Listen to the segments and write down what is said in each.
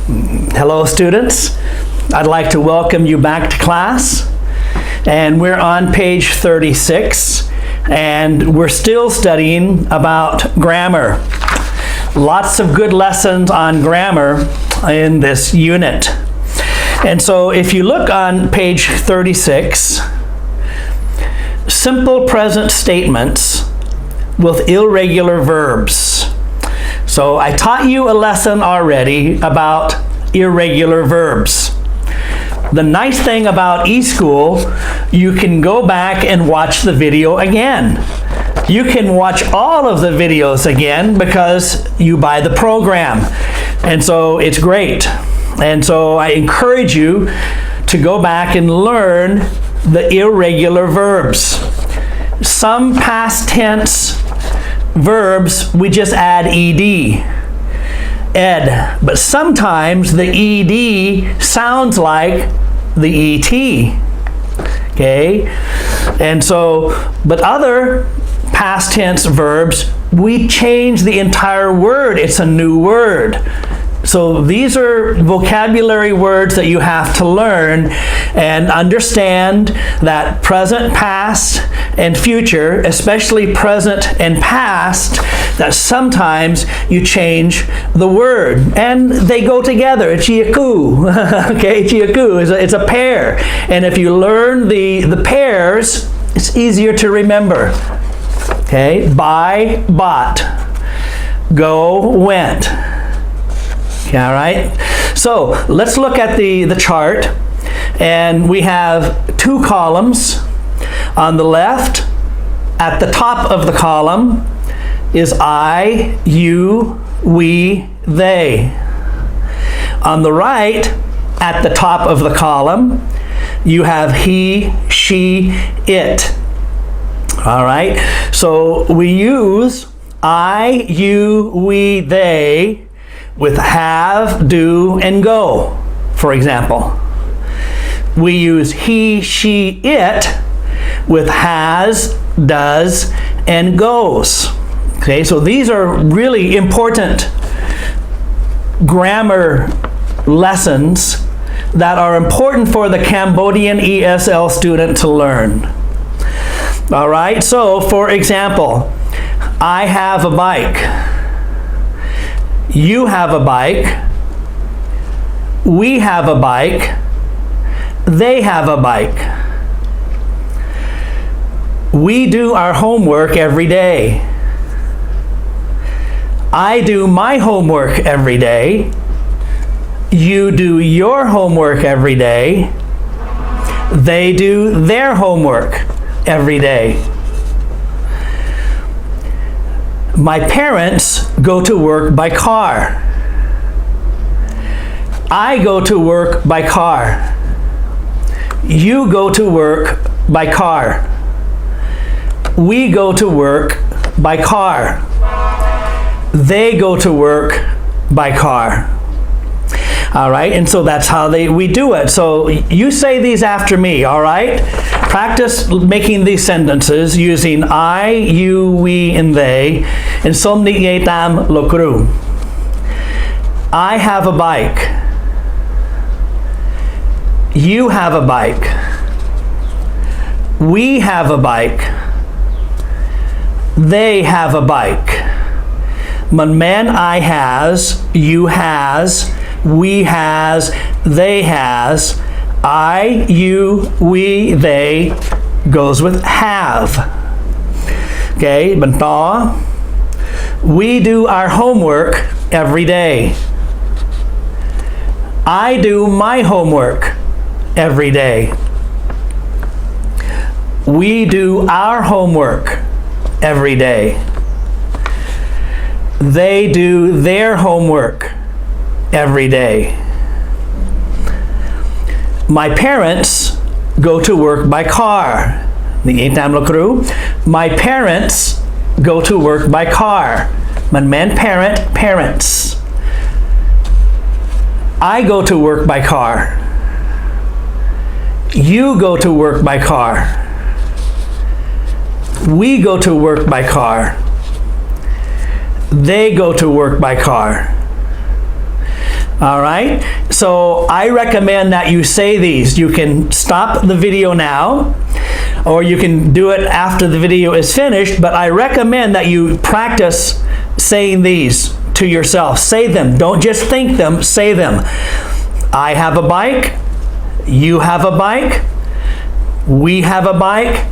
Hello, students. I'd like to welcome you back to class. And we're on page 36, and we're still studying about grammar. Lots of good lessons on grammar in this unit. And so if you look on page 36, simple present statements with irregular verbs. So I taught you a lesson already about irregular verbs. The nice thing about eSchool, you can go back and watch the video again. You can watch all of the videos again because you buy the program. And so it's great. And so I encourage you to go back and learn the irregular verbs. Some past tense verbs, we just add ed, but sometimes the ed sounds like the et, okay? And so, but other past tense verbs, we change the entire word. It's a new word. So these are vocabulary words that you have to learn and understand that present, past, and future, especially present and past, that sometimes you change the word and they go together. Chiaku, okay, chiaku, it's a pair. And if you learn the pairs, it's easier to remember. Okay, buy, bought, go, went. Okay, all right, so let's look at the chart, and we have two columns. On the left, at the top of the column, is I, you, we, they. On the right, at the top of the column, you have he, she, it. All right, so we use I, you, we, they with have, do, and go, for example. We use he, she, it with has, does, and goes. Okay, so these are really important grammar lessons that are important for the Cambodian ESL student to learn. All right, so for example, I have a bike. You have a bike. We have a bike. They have a bike. We do our homework every day. I do my homework every day. You do your homework every day. They do their homework every day. My parents go to work by car. I go to work by car. You go to work by car. We go to work by car. They go to work by car. All right, and so that's how we do it. So you say these after me, all right? Practice making these sentences using I, you, we, and they. And somni tam lokru. I have a bike. You have a bike. We have a bike. They have a bike. Man I has, you has, we has, they has. I, you, we, they goes with have. Okay, bantā. We do our homework every day. I do my homework every day. We do our homework every day. They do their homework every day. My parents go to work by car. My parents go to work by car. Parent, parents. I go to work by car. You go to work by car. We go to work by car. They go to work by car. All right, so I recommend that you say these. You can stop the video now, or you can do it after the video is finished, but I recommend that you practice saying these to yourself. Say them. Don't just think them, say them. I have a bike. You have a bike. We have a bike.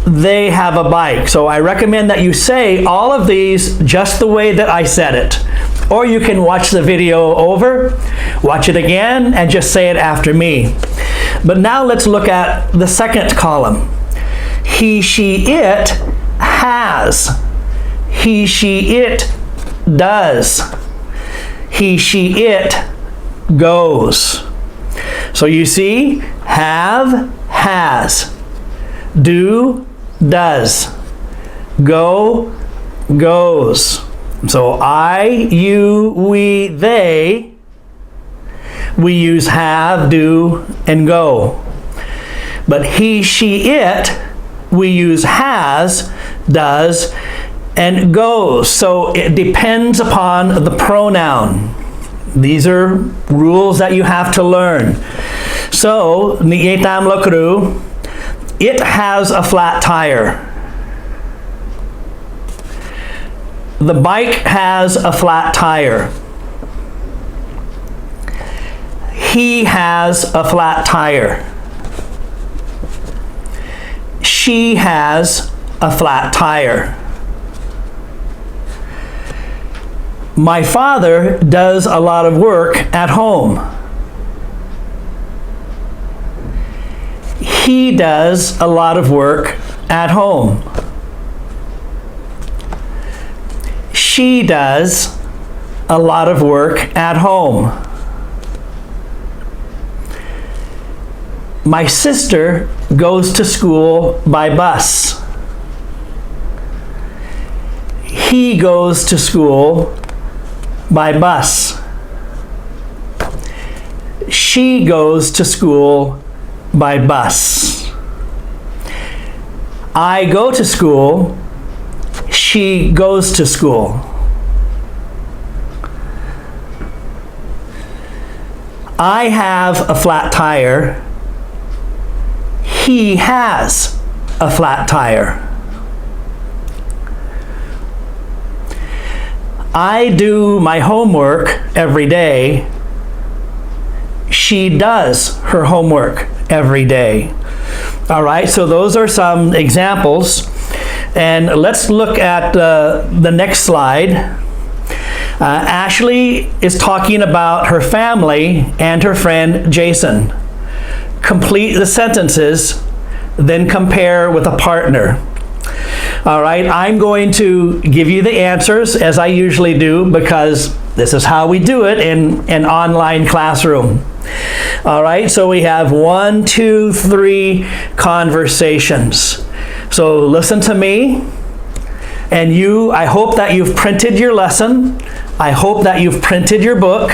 They have a bike. So I recommend that you say all of these just the way that I said it. Or you can watch the video over, watch it again, and just say it after me. But now let's look at the second column. He, she, it has. He, she, it does. He, she, it goes. So you see, have, has. Do, does. Go, goes. So I, you, we, they, we use have, do, and go. But he, she, it, we use has, does, and goes. So it depends upon the pronoun. These are rules that you have to learn. So, ni'etam lokru, it has a flat tire. The bike has a flat tire. He has a flat tire. She has a flat tire. My father does a lot of work at home. He does a lot of work at home. She does a lot of work at home. My sister goes to school by bus. He goes to school by bus. She goes to school by bus. I go to school. She goes to school. I have a flat tire. He has a flat tire. I do my homework every day. She does her homework every day. All right, so those are some examples. And let's look at the next slide. Ashley is talking about her family and her friend Jason. Complete the sentences, then compare with a partner. All right, I'm going to give you the answers as I usually do because this is how we do it in an online classroom. All right, so we have 1, 2, 3 conversations. So listen to me, and you, I hope that you've printed your lesson. I hope that you've printed your book,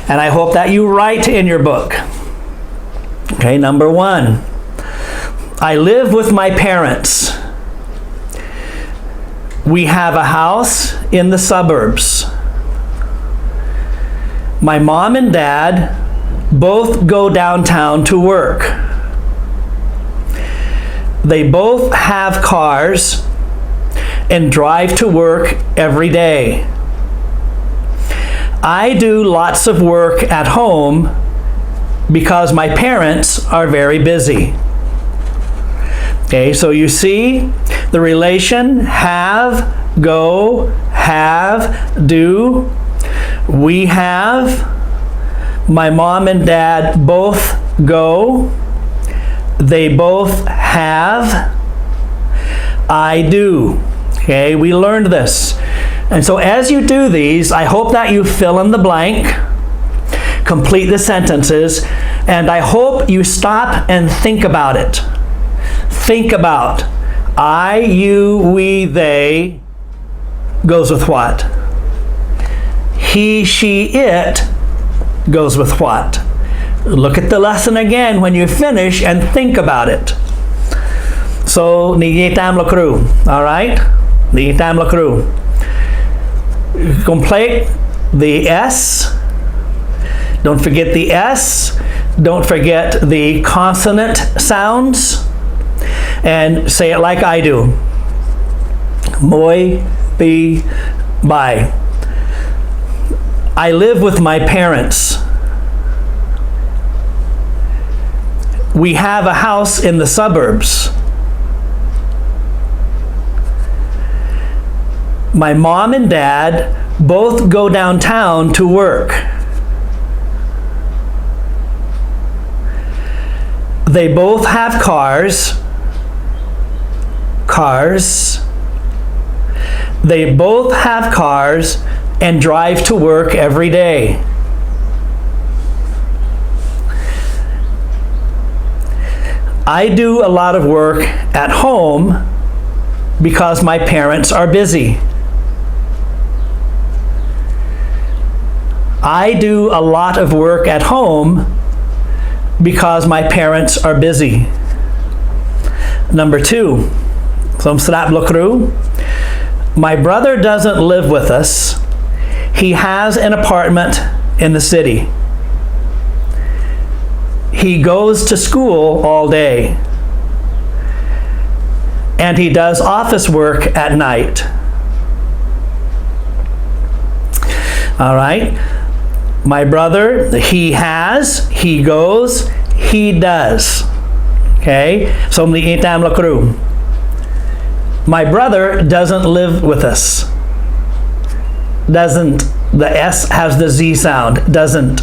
and I hope that you write in your book. Okay, number 1. I live with my parents. We have a house in the suburbs. My mom and dad both go downtown to work. They both have cars and drive to work every day. I do lots of work at home because my parents are very busy. Okay, so you see the relation have, go, have, do. We have. My mom and dad both go. They both have. I do. Okay, we learned this. And so as you do these, I hope that you fill in the blank, complete the sentences, and I hope you stop and think about it. Think about I, you, we, they goes with what? He, she, it goes with what? Look at the lesson again when you finish and think about it. So, ni'etam lokru, all right? Ni'etam lokru. Complete the S, Don't forget the S. Don't forget the consonant sounds. And say it like I do. Muy bye. I live with my parents. We have a house in the suburbs. My mom and dad both go downtown to work. They both have cars. They both have cars and drive to work every day. I do a lot of work at home because my parents are busy. I do a lot of work at home because my parents are busy. Number 2, my brother doesn't live with us. He has an apartment in the city. He goes to school all day. And he does office work at night. All right. My brother, he has, he goes, he does. Okay? So my brother doesn't live with us. Doesn't. The S has the Z sound. Doesn't.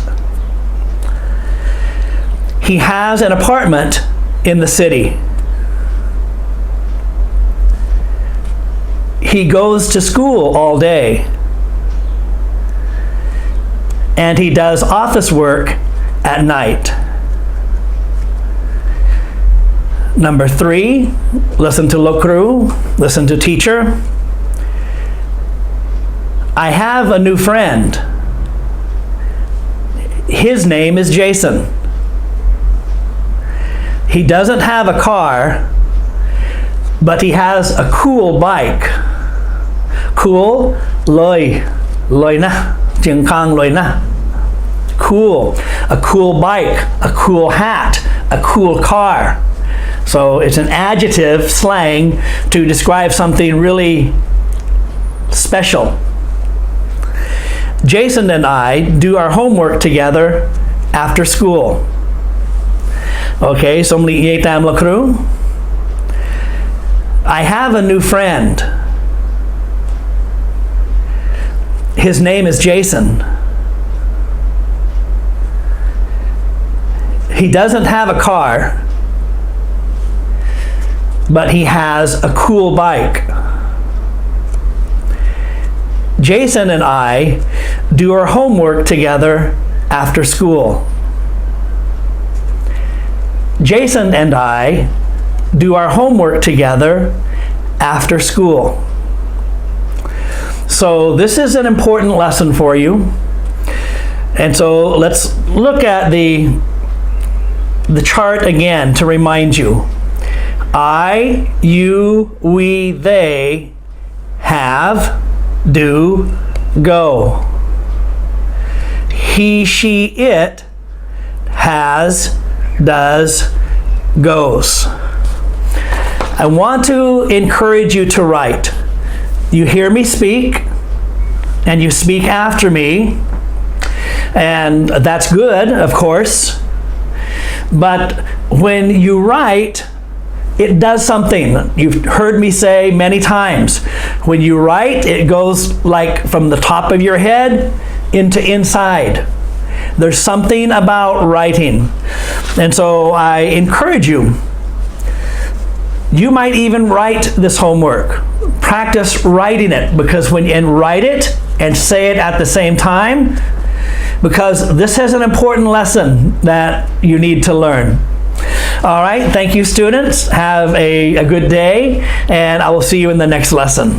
He has an apartment in the city. He goes to school all day. And he does office work at night. Number 3, listen to Lokru, listen to teacher. I have a new friend. His name is Jason. He doesn't have a car, but he has a cool bike. Cool, loi na, ching kang loi na. Cool, a cool bike, a cool hat, a cool car. So it's an adjective slang to describe something really special. Jason and I do our homework together after school. Okay, so I have a new friend. His name is Jason. He doesn't have a car, but he has a cool bike. Jason and I do our homework together after school. Jason and I do our homework together after school. So this is an important lesson for you. And so let's look at the chart again to remind you. I, you, we, they, have, do, go. He, she, it, has, does, goes. I want to encourage you to write. You hear me speak, and you speak after me, and that's good, of course. But when you write, it does something. You've heard me say many times. When you write, it goes like from the top of your head into inside. There's something about writing. And so I encourage you. You might even write this homework. Practice writing it, because and write it and say it at the same time, because this is an important lesson that you need to learn. All right, thank you, students. Have a good day, and I will see you in the next lesson.